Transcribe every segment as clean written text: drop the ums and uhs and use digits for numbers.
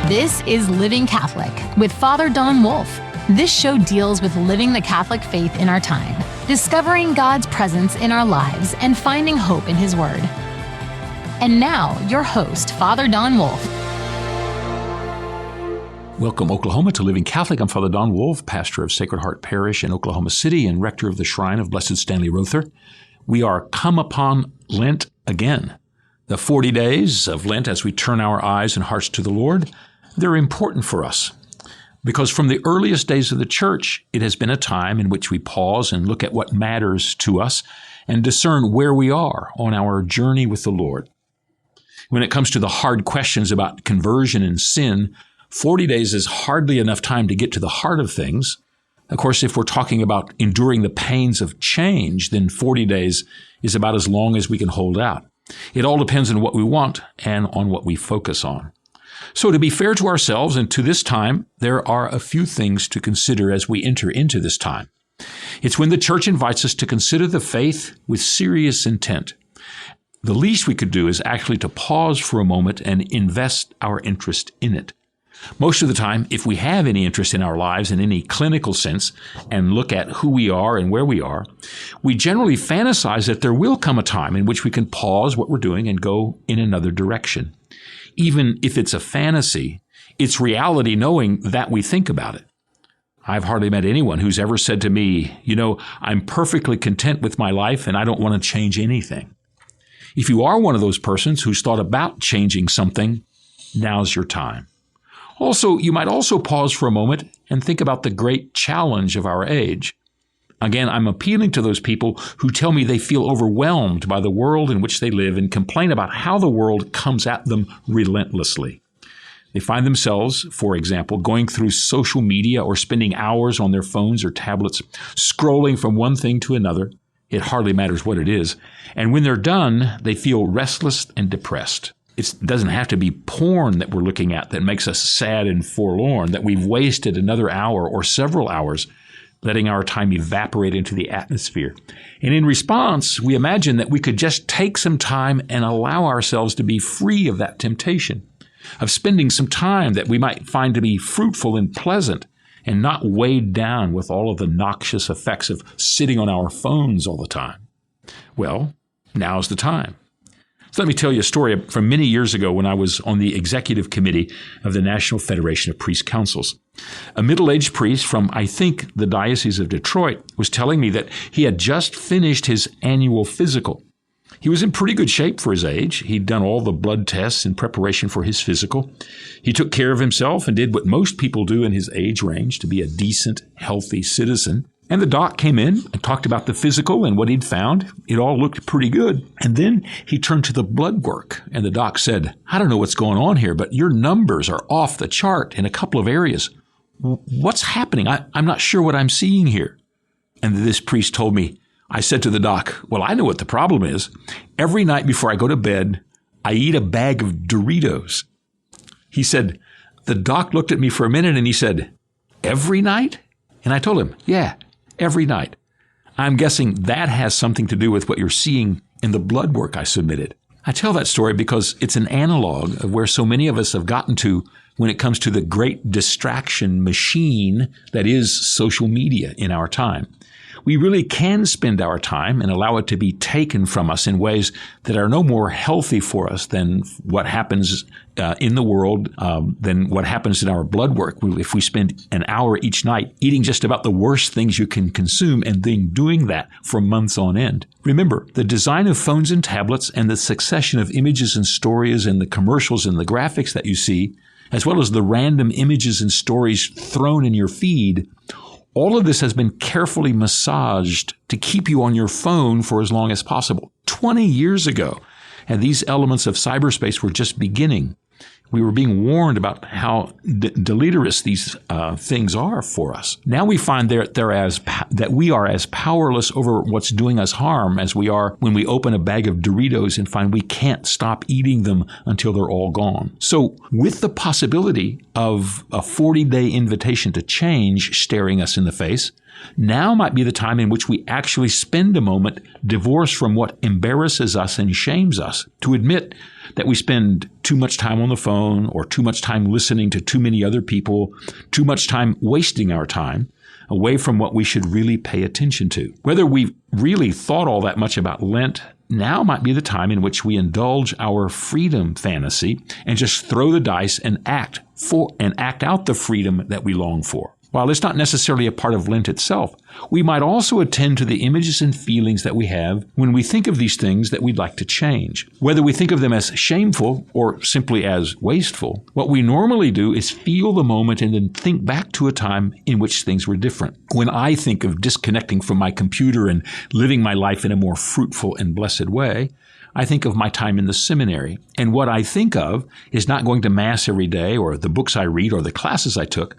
This is Living Catholic with Father Don Wolf. This show deals with living the Catholic faith in our time, discovering God's presence in our lives, and finding hope in His Word. And now, your host, Father Don Wolf. Welcome, Oklahoma, to Living Catholic. I'm Father Don Wolf, pastor of Sacred Heart Parish in Oklahoma City and rector of the Shrine of Blessed Stanley Rother. We are come upon Lent again. The 40 days of Lent as we turn our eyes and hearts to the Lord, they're important for us because from the earliest days of the Church, it has been a time in which we pause and look at what matters to us and discern where we are on our journey with the Lord. When it comes to the hard questions about conversion and sin, 40 days is hardly enough time to get to the heart of things. Of course, if we're talking about enduring the pains of change, then 40 days is about as long as we can hold out. It all depends on what we want and on what we focus on. So to be fair to ourselves and to this time, there are a few things to consider as we enter into this time. It's when the Church invites us to consider the faith with serious intent. The least we could do is actually to pause for a moment and invest our interest in it. Most of the time, if we have any interest in our lives in any clinical sense and look at who we are and where we are, we generally fantasize that there will come a time in which we can pause what we're doing and go in another direction. Even if it's a fantasy, it's reality knowing that we think about it. I've hardly met anyone who's ever said to me, I'm perfectly content with my life and I don't want to change anything. If you are one of those persons who's thought about changing something, now's your time. Also, you might also pause for a moment and think about the great challenge of our age. Again, I'm appealing to those people who tell me they feel overwhelmed by the world in which they live and complain about how the world comes at them relentlessly. They find themselves, for example, going through social media or spending hours on their phones or tablets, scrolling from one thing to another. It hardly matters what it is. And when they're done, they feel restless and depressed. It doesn't have to be porn that we're looking at that makes us sad and forlorn, that we've wasted another hour or several hours letting our time evaporate into the atmosphere. And in response, we imagine that we could just take some time and allow ourselves to be free of that temptation, of spending some time that we might find to be fruitful and pleasant and not weighed down with all of the noxious effects of sitting on our phones all the time. Well, now's the time. So let me tell you a story from many years ago when I was on the executive committee of the National Federation of Priest Councils. A middle-aged priest from, I think, the Diocese of Detroit was telling me that he had just finished his annual physical. He was in pretty good shape for his age. He'd done all the blood tests in preparation for his physical. He took care of himself and did what most people do in his age range to be a decent, healthy citizen. And the doc came in and talked about the physical and what he'd found. It all looked pretty good. And then he turned to the blood work, and the doc said, I don't know what's going on here, but your numbers are off the chart in a couple of areas. What's happening? I'm not sure what I'm seeing here. And this priest told me, I said to the doc, well, I know what the problem is. Every night before I go to bed, I eat a bag of Doritos. He said, the doc looked at me for a minute and he said, every night? And I told him, yeah. Every night. I'm guessing that has something to do with what you're seeing in the blood work I submitted. I tell that story because it's an analog of where so many of us have gotten to when it comes to the great distraction machine that is social media in our time. We really can spend our time and allow it to be taken from us in ways that are no more healthy for us than what happens in the world, than what happens in our blood work. If we spend an hour each night eating just about the worst things you can consume and then doing that for months on end. Remember, the design of phones and tablets and the succession of images and stories and the commercials and the graphics that you see, as well as the random images and stories thrown in your feed, all of this has been carefully massaged to keep you on your phone for as long as possible. 20 years ago, and these elements of cyberspace were just beginning. We were being warned about how deleterious these things are for us. Now we find that we are as powerless over what's doing us harm as we are when we open a bag of Doritos and find we can't stop eating them until they're all gone. So with the possibility of a 40-day invitation to change staring us in the face, now might be the time in which we actually spend a moment divorced from what embarrasses us and shames us, to admit that we spend too much time on the phone phone, or too much time listening to too many other people, too much time wasting our time away from what we should really pay attention to. Whether we've really thought all that much about Lent, now might be the time in which we indulge our freedom fantasy and just throw the dice and act out the freedom that we long for. While it's not necessarily a part of Lent itself, we might also attend to the images and feelings that we have when we think of these things that we'd like to change. Whether we think of them as shameful or simply as wasteful, what we normally do is feel the moment and then think back to a time in which things were different. When I think of disconnecting from my computer and living my life in a more fruitful and blessed way, I think of my time in the seminary. And what I think of is not going to Mass every day or the books I read or the classes I took.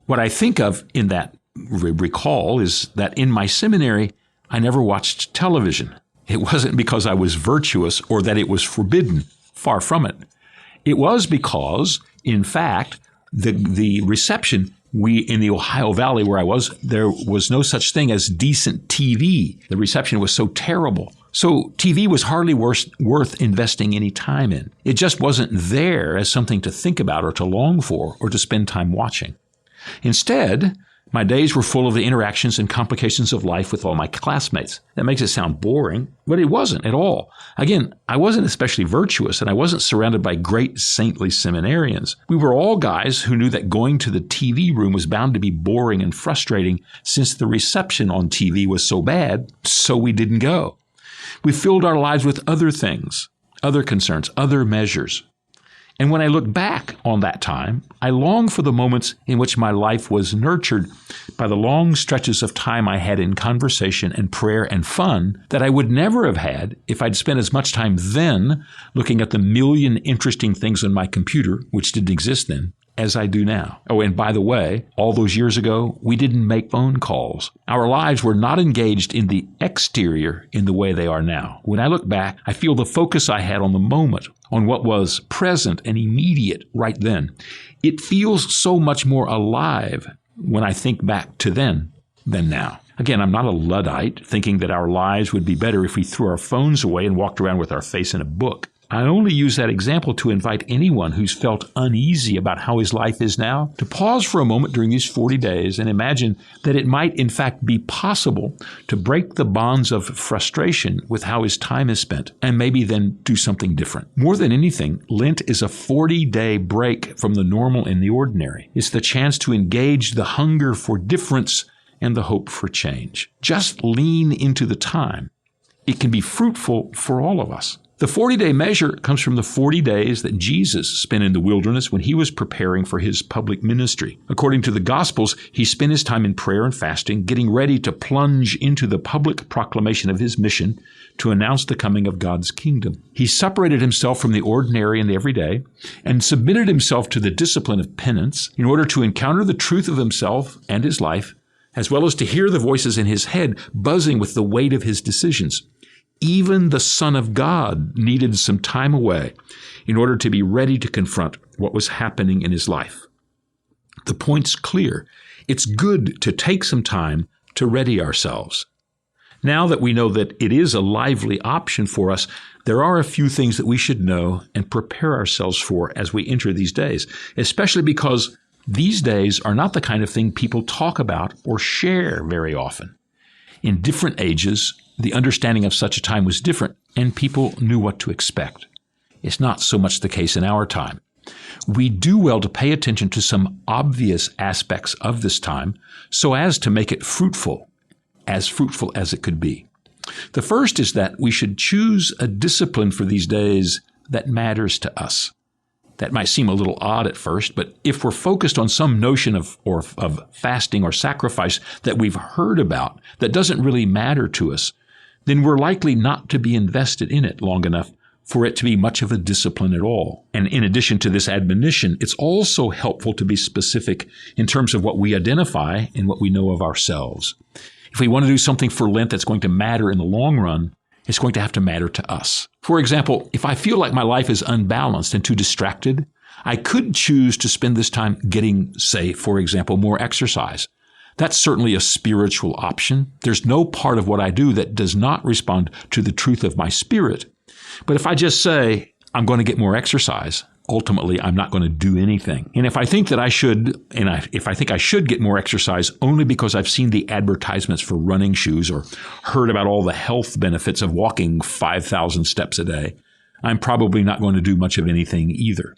What I think of in that recall is that in my seminary, I never watched television. It wasn't because I was virtuous or that it was forbidden. Far from it. It was because, in fact, the reception, in the Ohio Valley where I was, there was no such thing as decent TV. The reception was so terrible. So TV was hardly worth investing any time in. It just wasn't there as something to think about or to long for or to spend time watching. Instead, my days were full of the interactions and complications of life with all my classmates. That makes it sound boring, but it wasn't at all. Again, I wasn't especially virtuous, and I wasn't surrounded by great saintly seminarians. We were all guys who knew that going to the TV room was bound to be boring and frustrating since the reception on TV was so bad, so we didn't go. We filled our lives with other things, other concerns, other measures. And when I look back on that time, I long for the moments in which my life was nurtured by the long stretches of time I had in conversation and prayer and fun that I would never have had if I'd spent as much time then looking at the million interesting things on my computer, which didn't exist then, as I do now. Oh, and by the way, all those years ago, we didn't make phone calls. Our lives were not engaged in the exterior in the way they are now. When I look back, I feel the focus I had on the moment, on what was present and immediate right then. It feels so much more alive when I think back to then than now. Again, I'm not a Luddite thinking that our lives would be better if we threw our phones away and walked around with our face in a book. I only use that example to invite anyone who's felt uneasy about how his life is now to pause for a moment during these 40 days and imagine that it might in fact be possible to break the bonds of frustration with how his time is spent and maybe then do something different. More than anything, Lent is a 40-day break from the normal and the ordinary. It's the chance to engage the hunger for difference and the hope for change. Just lean into the time. It can be fruitful for all of us. The 40-day measure comes from the 40 days that Jesus spent in the wilderness when he was preparing for his public ministry. According to the Gospels, he spent his time in prayer and fasting, getting ready to plunge into the public proclamation of his mission to announce the coming of God's kingdom. He separated himself from the ordinary and the everyday and submitted himself to the discipline of penance in order to encounter the truth of himself and his life, as well as to hear the voices in his head buzzing with the weight of his decisions. Even the Son of God needed some time away in order to be ready to confront what was happening in his life. The point's clear. It's good to take some time to ready ourselves. Now that we know that it is a lively option for us, there are a few things that we should know and prepare ourselves for as we enter these days, especially because these days are not the kind of thing people talk about or share very often. In different ages, the understanding of such a time was different, and people knew what to expect. It's not so much the case in our time. We do well to pay attention to some obvious aspects of this time so as to make it fruitful as it could be. The first is that we should choose a discipline for these days that matters to us. That might seem a little odd at first, but if we're focused on some notion of fasting or sacrifice that we've heard about that doesn't really matter to us, then we're likely not to be invested in it long enough for it to be much of a discipline at all. And in addition to this admonition, it's also helpful to be specific in terms of what we identify and what we know of ourselves. If we want to do something for Lent that's going to matter in the long run, it's going to have to matter to us. For example, if I feel like my life is unbalanced and too distracted, I could choose to spend this time getting, say, for example, more exercise. That's certainly a spiritual option. There's no part of what I do that does not respond to the truth of my spirit. But if I just say, I'm going to get more exercise, ultimately I'm not going to do anything. And if I think that I should, if I think I should get more exercise only because I've seen the advertisements for running shoes or heard about all the health benefits of walking 5,000 steps a day, I'm probably not going to do much of anything either.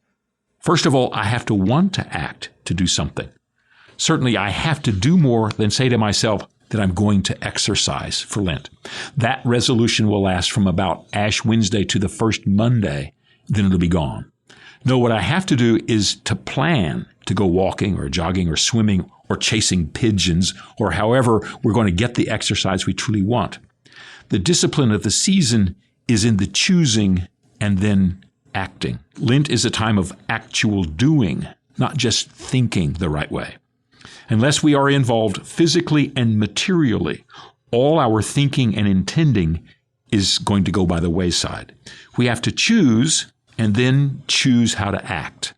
First of all, I have to want to act to do something. Certainly, I have to do more than say to myself that I'm going to exercise for Lent. That resolution will last from about Ash Wednesday to the first Monday, then it'll be gone. No, what I have to do is to plan to go walking or jogging or swimming or chasing pigeons or however we're going to get the exercise we truly want. The discipline of the season is in the choosing and then acting. Lent is a time of actual doing, not just thinking the right way. Unless we are involved physically and materially, all our thinking and intending is going to go by the wayside. We have to choose and then choose how to act.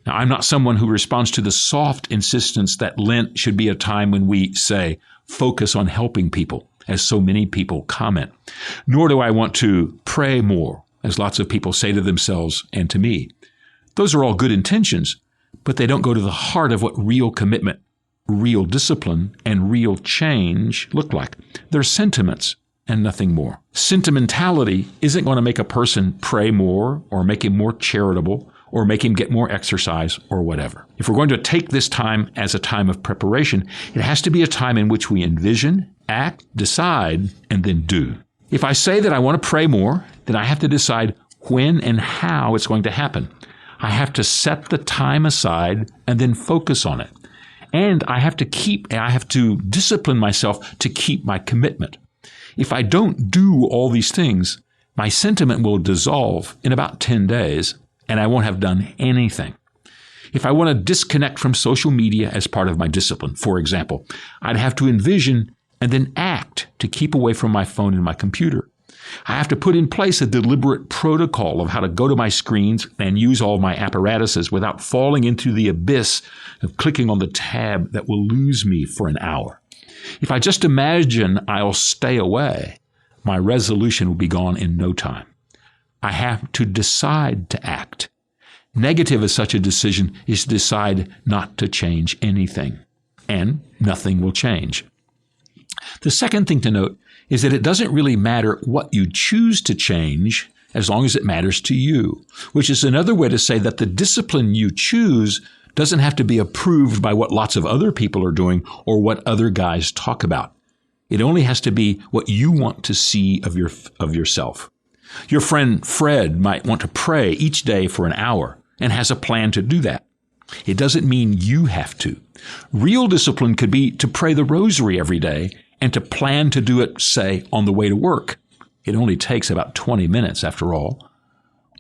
Now, I'm not someone who responds to the soft insistence that Lent should be a time when we, say, focus on helping people, as so many people comment. Nor do I want to pray more, as lots of people say to themselves and to me. Those are all good intentions, but they don't go to the heart of what real commitment, real discipline, and real change look like. They're sentiments and nothing more. Sentimentality isn't going to make a person pray more or make him more charitable or make him get more exercise or whatever. If we're going to take this time as a time of preparation, it has to be a time in which we envision, act, decide, and then do. If I say that I want to pray more, then I have to decide when and how it's going to happen. I have to set the time aside and then focus on it. And I have to discipline myself to keep my commitment. If I don't do all these things, my sentiment will dissolve in about 10 days, and I won't have done anything. If I want to disconnect from social media as part of my discipline, for example, I'd have to envision and then act to keep away from my phone and my computer. I have to put in place a deliberate protocol of how to go to my screens and use all my apparatuses without falling into the abyss of clicking on the tab that will lose me for an hour. If I just imagine I'll stay away, my resolution will be gone in no time. I have to decide to act. Negative of such a decision is to decide not to change anything, and nothing will change. The second thing to note is that it doesn't really matter what you choose to change as long as it matters to you, which is another way to say that the discipline you choose doesn't have to be approved by what lots of other people are doing or what other guys talk about. It only has to be what you want to see of yourself. Your friend Fred might want to pray each day for an hour and has a plan to do that. It doesn't mean you have to. Real discipline could be to pray the rosary every day and to plan to do it, say, on the way to work. It only takes about 20 minutes after all.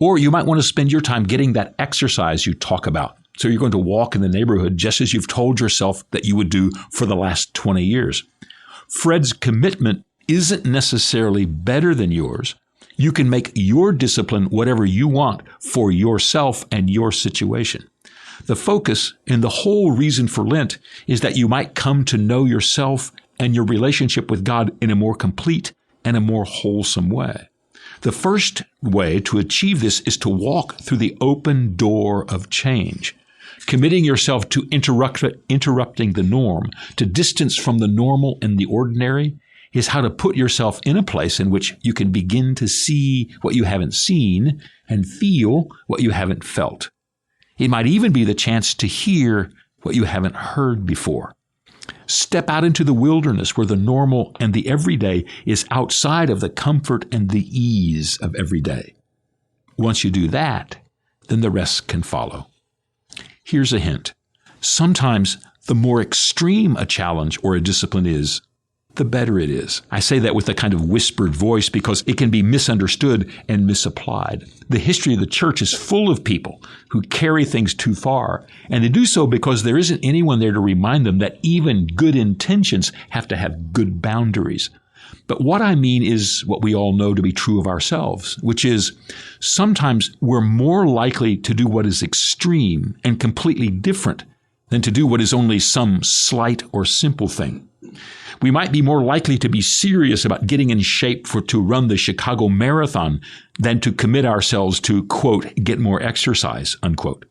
Or you might want to spend your time getting that exercise you talk about. So you're going to walk in the neighborhood just as you've told yourself that you would do for the last 20 years. Fred's commitment isn't necessarily better than yours. You can make your discipline whatever you want for yourself and your situation. The focus and the whole reason for Lent is that you might come to know yourself and your relationship with God in a more complete and a more wholesome way. The first way to achieve this is to walk through the open door of change. Committing yourself to interrupting the norm, to distance from the normal and the ordinary, is how to put yourself in a place in which you can begin to see what you haven't seen and feel what you haven't felt. It might even be the chance to hear what you haven't heard before. Step out into the wilderness where the normal and the everyday is outside of the comfort and the ease of everyday. Once you do that, then the rest can follow. Here's a hint. Sometimes the more extreme a challenge or a discipline is, the better it is. I say that with a kind of whispered voice because it can be misunderstood and misapplied. The history of the church is full of people who carry things too far, and they do so because there isn't anyone there to remind them that even good intentions have to have good boundaries. But what I mean is what we all know to be true of ourselves, which is sometimes we're more likely to do what is extreme and completely different than to do what is only some slight or simple thing. We might be more likely to be serious about getting in shape to run the Chicago Marathon than to commit ourselves to, quote, get more exercise, unquote.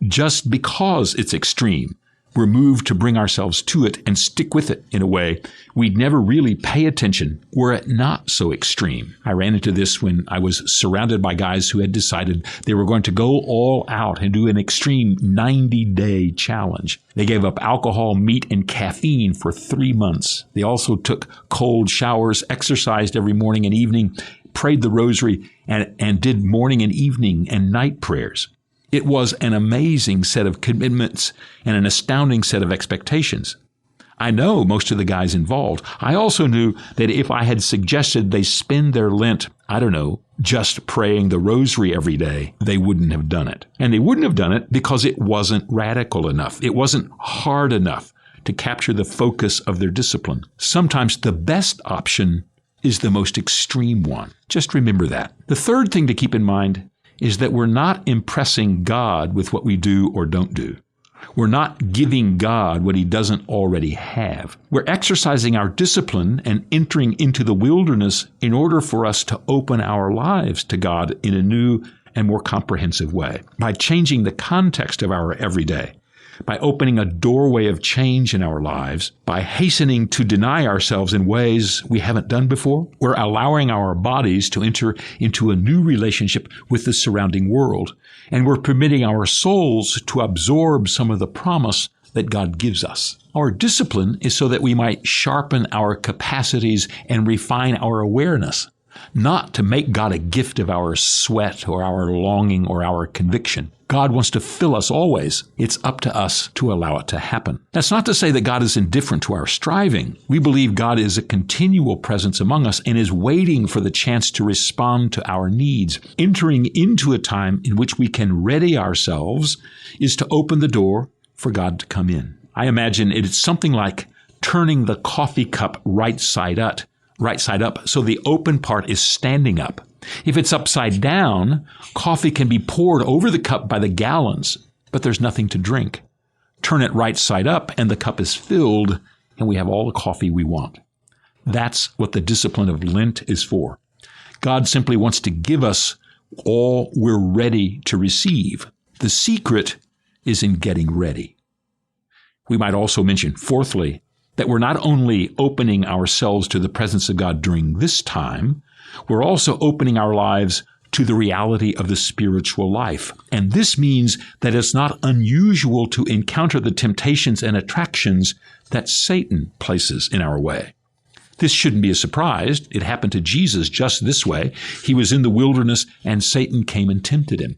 Just because it's extreme, we're moved to bring ourselves to it and stick with it in a way we'd never really pay attention were it not so extreme. I ran into this when I was surrounded by guys who had decided they were going to go all out and do an extreme 90-day challenge. They gave up alcohol, meat, and caffeine for 3 months. They also took cold showers, exercised every morning and evening, prayed the rosary, and did morning and evening and night prayers. It was an amazing set of commitments and an astounding set of expectations. I know most of the guys involved. I also knew that if I had suggested they spend their Lent, just praying the rosary every day, they wouldn't have done it. And they wouldn't have done it because it wasn't radical enough. It wasn't hard enough to capture the focus of their discipline. Sometimes the best option is the most extreme one. Just remember that. The third thing to keep in mind is that we're not impressing God with what we do or don't do. We're not giving God what he doesn't already have. We're exercising our discipline and entering into the wilderness in order for us to open our lives to God in a new and more comprehensive way, by changing the context of our everyday, by opening a doorway of change in our lives, by hastening to deny ourselves in ways we haven't done before. We're allowing our bodies to enter into a new relationship with the surrounding world, and we're permitting our souls to absorb some of the promise that God gives us. Our discipline is so that we might sharpen our capacities and refine our awareness, not to make God a gift of our sweat or our longing or our conviction. God wants to fill us always. It's up to us to allow it to happen. That's not to say that God is indifferent to our striving. We believe God is a continual presence among us and is waiting for the chance to respond to our needs. Entering into a time in which we can ready ourselves is to open the door for God to come in. I imagine it's something like turning the coffee cup right side up, so the open part is standing up. If it's upside down, coffee can be poured over the cup by the gallons, but there's nothing to drink. Turn it right side up and the cup is filled and we have all the coffee we want. That's what the discipline of Lent is for. God simply wants to give us all we're ready to receive. The secret is in getting ready. We might also mention, fourthly, that we're not only opening ourselves to the presence of God during this time, we're also opening our lives to the reality of the spiritual life. And this means that it's not unusual to encounter the temptations and attractions that Satan places in our way. This shouldn't be a surprise. It happened to Jesus just this way. He was in the wilderness and Satan came and tempted him.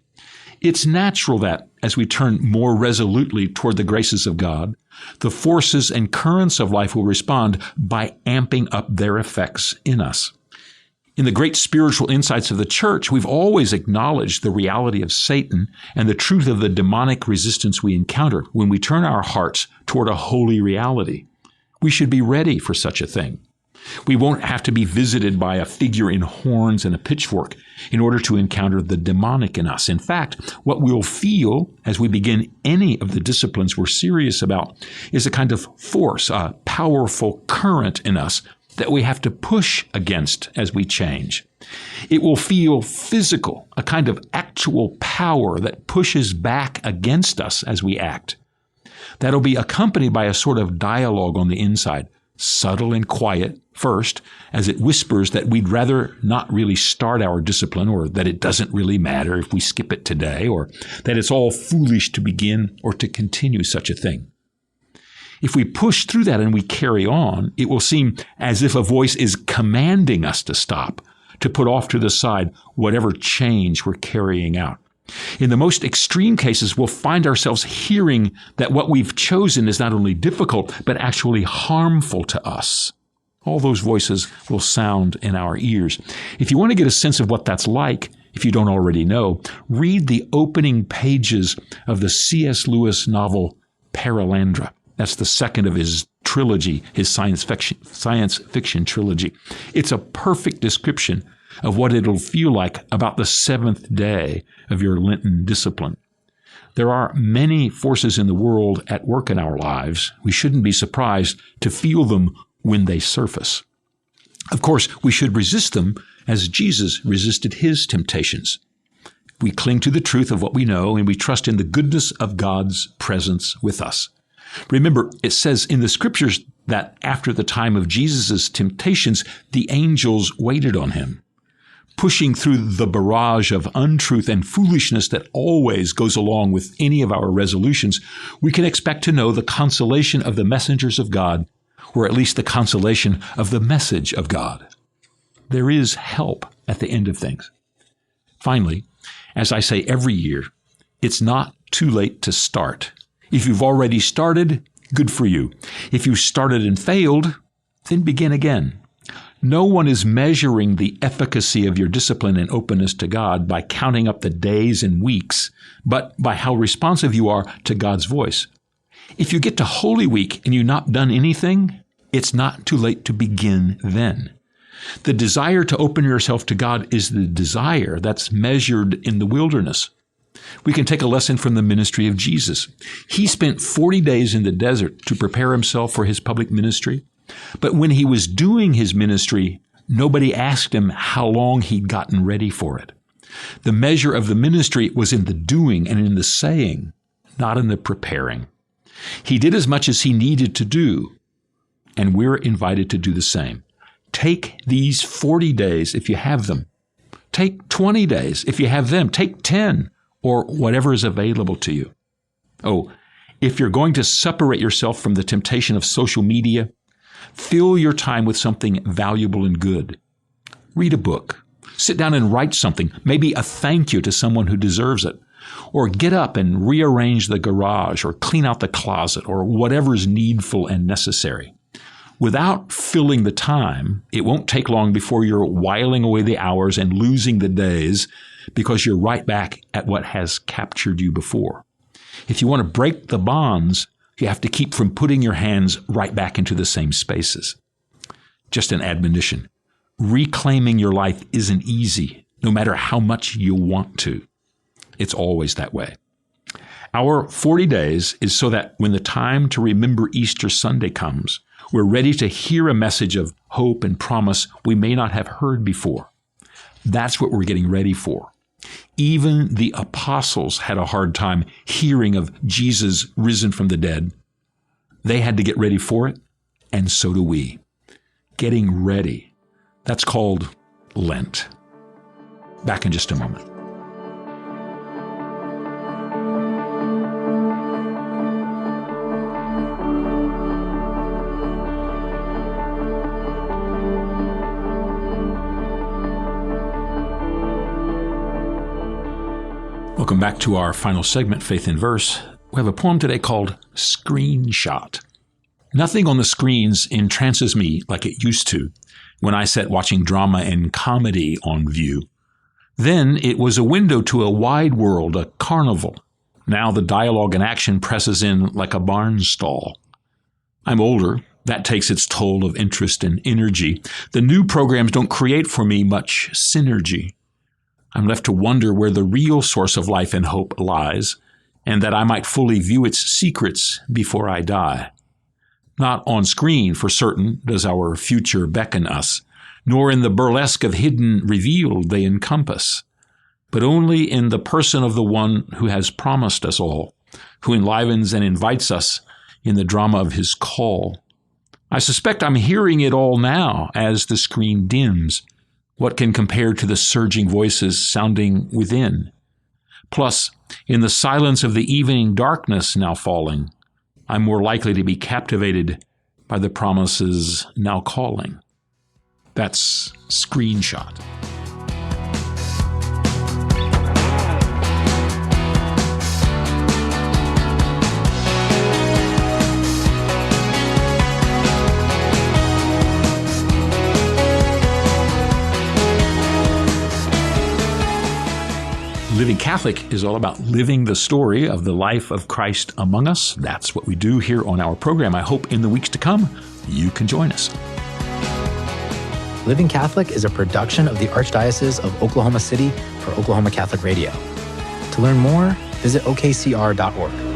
It's natural that, as we turn more resolutely toward the graces of God, the forces and currents of life will respond by amping up their effects in us. In the great spiritual insights of the church, we've always acknowledged the reality of Satan and the truth of the demonic resistance we encounter when we turn our hearts toward a holy reality. We should be ready for such a thing. We won't have to be visited by a figure in horns and a pitchfork in order to encounter the demonic in us. In fact, what we'll feel as we begin any of the disciplines we're serious about is a kind of force, a powerful current in us that we have to push against as we change. It will feel physical, a kind of actual power that pushes back against us as we act. That'll be accompanied by a sort of dialogue on the inside, subtle and quiet first, as it whispers that we'd rather not really start our discipline, or that it doesn't really matter if we skip it today, or that it's all foolish to begin or to continue such a thing. If we push through that and we carry on, it will seem as if a voice is commanding us to stop, to put off to the side whatever change we're carrying out. In the most extreme cases, we'll find ourselves hearing that what we've chosen is not only difficult, but actually harmful to us. All those voices will sound in our ears. If you want to get a sense of what that's like, if you don't already know, read the opening pages of the C.S. Lewis novel Paralandra. That's the second of his trilogy, his science fiction trilogy. It's a perfect description of what it'll feel like about the seventh day of your Lenten discipline. There are many forces in the world at work in our lives. We shouldn't be surprised to feel them when they surface. Of course, we should resist them as Jesus resisted his temptations. We cling to the truth of what we know, and we trust in the goodness of God's presence with us. Remember, it says in the Scriptures that after the time of Jesus' temptations, the angels waited on him. Pushing through the barrage of untruth and foolishness that always goes along with any of our resolutions, we can expect to know the consolation of the messengers of God, or at least the consolation of the message of God. There is help at the end of things. Finally, as I say every year, it's not too late to start. If you've already started, good for you. If you started and failed, then begin again. No one is measuring the efficacy of your discipline and openness to God by counting up the days and weeks, but by how responsive you are to God's voice. If you get to Holy Week and you've not done anything, it's not too late to begin then. The desire to open yourself to God is the desire that's measured in the wilderness. We can take a lesson from the ministry of Jesus. He spent 40 days in the desert to prepare himself for his public ministry. But when he was doing his ministry, nobody asked him how long he'd gotten ready for it. The measure of the ministry was in the doing and in the saying, not in the preparing. He did as much as he needed to do, and we're invited to do the same. Take these 40 days if you have them. Take 20 days if you have them. Take 10 or whatever is available to you. Oh, if you're going to separate yourself from the temptation of social media, fill your time with something valuable and good. Read a book. Sit down and write something, maybe a thank you to someone who deserves it. Or get up and rearrange the garage or clean out the closet or whatever is needful and necessary. Without filling the time, it won't take long before you're whiling away the hours and losing the days because you're right back at what has captured you before. If you want to break the bonds, you have to keep from putting your hands right back into the same spaces. Just an admonition. Reclaiming your life isn't easy, no matter how much you want to. It's always that way. Our 40 days is so that when the time to remember Easter Sunday comes, we're ready to hear a message of hope and promise we may not have heard before. That's what we're getting ready for. Even the apostles had a hard time hearing of Jesus risen from the dead. They had to get ready for it, and so do we. Getting ready. That's called Lent. Back in just a moment. Welcome back to our final segment, Faith in Verse. We have a poem today called Screenshot. Nothing on the screens entrances me like it used to when I sat watching drama and comedy on view. Then it was a window to a wide world, a carnival. Now the dialogue and action presses in like a barn stall. I'm older. That takes its toll of interest and energy. The new programs don't create for me much synergy. I'm left to wonder where the real source of life and hope lies, and that I might fully view its secrets before I die. Not on screen, for certain, does our future beckon us, nor in the burlesque of hidden revealed they encompass, but only in the person of the one who has promised us all, who enlivens and invites us in the drama of his call. I suspect I'm hearing it all now as the screen dims. What can compare to the surging voices sounding within? Plus, in the silence of the evening darkness now falling, I'm more likely to be captivated by the promises now calling. That's Screenshot. Living Catholic is all about living the story of the life of Christ among us. That's what we do here on our program. I hope in the weeks to come, you can join us. Living Catholic is a production of the Archdiocese of Oklahoma City for Oklahoma Catholic Radio. To learn more, visit okcr.org.